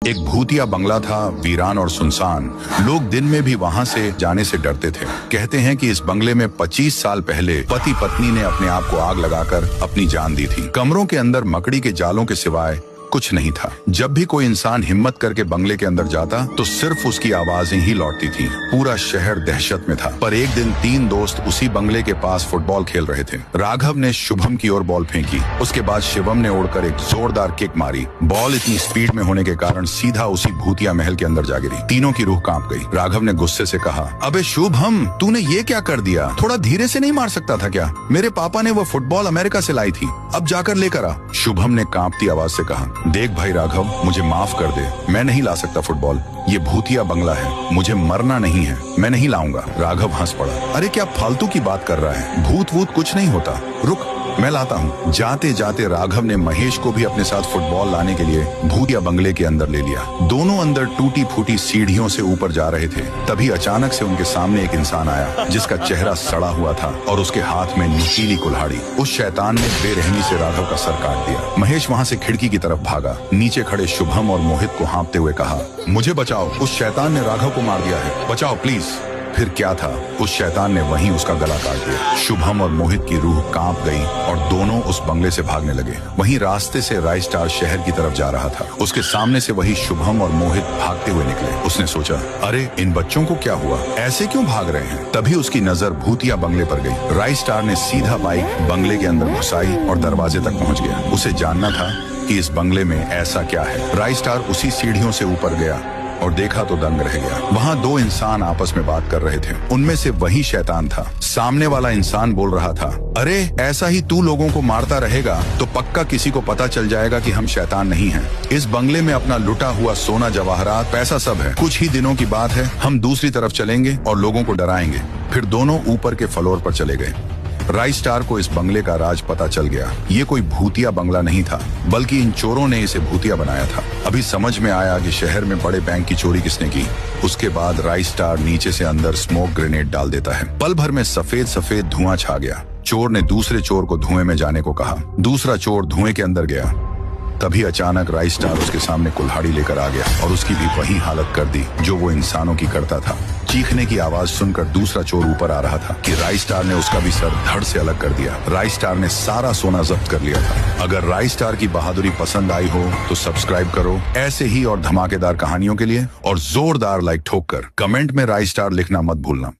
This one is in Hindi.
एक भूतिया बंगला था, वीरान और सुनसान। लोग दिन में भी वहां से जाने से डरते थे। कहते हैं कि इस बंगले में 25 साल पहले पति पत्नी ने अपने आप को आग लगाकर अपनी जान दी थी। कमरों के अंदर मकड़ी के जालों के सिवाय कुछ नहीं था। जब भी कोई इंसान हिम्मत करके बंगले के अंदर जाता तो सिर्फ उसकी आवाजें ही लौटती थी। पूरा शहर दहशत में था। पर एक दिन 3 दोस्त उसी बंगले के पास फुटबॉल खेल रहे थे। राघव ने शुभम की ओर बॉल फेंकी। उसके बाद शिवम ने उड़कर एक जोरदार किक मारी। बॉल इतनी स्पीड में होने के कारण सीधा उसी भूतिया महल के अंदर जा गिरी। तीनों की रूह कांप गई। राघव ने गुस्से से कहा, अबे शुभम, तूने ये क्या कर दिया? थोड़ा धीरे से नहीं मार सकता था क्या? मेरे पापा ने वो फुटबॉल अमेरिका से लाई थी, अब जाकर लेकर आ। शुभम ने कांपती आवाज से कहा, देख भाई राघव, मुझे माफ कर दे, मैं नहीं ला सकता फुटबॉल। ये भूतिया बंगला है, मुझे मरना नहीं है, मैं नहीं लाऊंगा। राघव हंस पड़ा, अरे क्या फालतू की बात कर रहा है, भूत वूत कुछ नहीं होता, रुक मैं लाता हूँ। जाते जाते राघव ने महेश को भी अपने साथ फुटबॉल लाने के लिए भूतिया बंगले के अंदर ले लिया। दोनों अंदर टूटी फूटी सीढ़ियों से ऊपर जा रहे थे। तभी अचानक से उनके सामने एक इंसान आया जिसका चेहरा सड़ा हुआ था और उसके हाथ में नुकीली कुल्हाड़ी। उस शैतान ने बेरहमी से राघव का सर काट दिया। महेश वहाँ से खिड़की की तरफ भागा। नीचे खड़े शुभम और मोहित को हाँफते हुए कहा, मुझे बचाओ, उस शैतान ने राघव को मार दिया है, बचाओ प्लीज। फिर क्या था, उस शैतान ने वहीं उसका गला काट दिया। शुभम और मोहित की रूह कांप गई और दोनों उस बंगले से भागने लगे। वहीं रास्ते से राय स्टार शहर की तरफ जा रहा था। उसके सामने से वही शुभम और मोहित भागते हुए निकले। उसने सोचा, अरे इन बच्चों को क्या हुआ, ऐसे क्यों भाग रहे हैं? तभी उसकी नजर भूतिया बंगले पर गई। राय स्टार ने सीधा बाइक बंगले के अंदर घुसाई और दरवाजे तक पहुंच गया। उसे जानना था कि इस बंगले में ऐसा क्या है। राय स्टार उसी सीढ़ियों से ऊपर गया और देखा तो दंग रह गया। वहाँ 2 इंसान आपस में बात कर रहे थे। उनमें से वही शैतान था। सामने वाला इंसान बोल रहा था, अरे ऐसा ही तू लोगों को मारता रहेगा तो पक्का किसी को पता चल जाएगा कि हम शैतान नहीं हैं। इस बंगले में अपना लुटा हुआ सोना, जवाहरात, पैसा सब है। कुछ ही दिनों की बात है, हम दूसरी तरफ चलेंगे और लोगों को डराएंगे। फिर दोनों ऊपर के फ्लोर पर चले गए। राय स्टार को इस बंगले का राज पता चल गया। ये कोई भूतिया बंगला नहीं था, बल्कि इन चोरों ने इसे भूतिया बनाया था। अभी समझ में आया कि शहर में बड़े बैंक की चोरी किसने की। उसके बाद राय स्टार नीचे से अंदर स्मोक ग्रेनेड डाल देता है। पल भर में सफेद सफेद धुआं छा गया। चोर ने दूसरे चोर को धुएं में जाने को कहा। दूसरा चोर धुएं के अंदर गया। तभी अचानक राय स्टार उसके सामने कुल्हाड़ी लेकर आ गया और उसकी भी वही हालत कर दी जो वो इंसानों की करता था। चीखने की आवाज सुनकर दूसरा चोर ऊपर आ रहा था कि राय स्टार ने उसका भी सर धड़ से अलग कर दिया। राय स्टार ने सारा सोना जब्त कर लिया था। अगर राय स्टार की बहादुरी पसंद आई हो तो सब्सक्राइब करो ऐसे ही और धमाकेदार कहानियों के लिए, और जोरदार लाइक ठोक कर कमेंट में राय स्टार लिखना मत भूलना।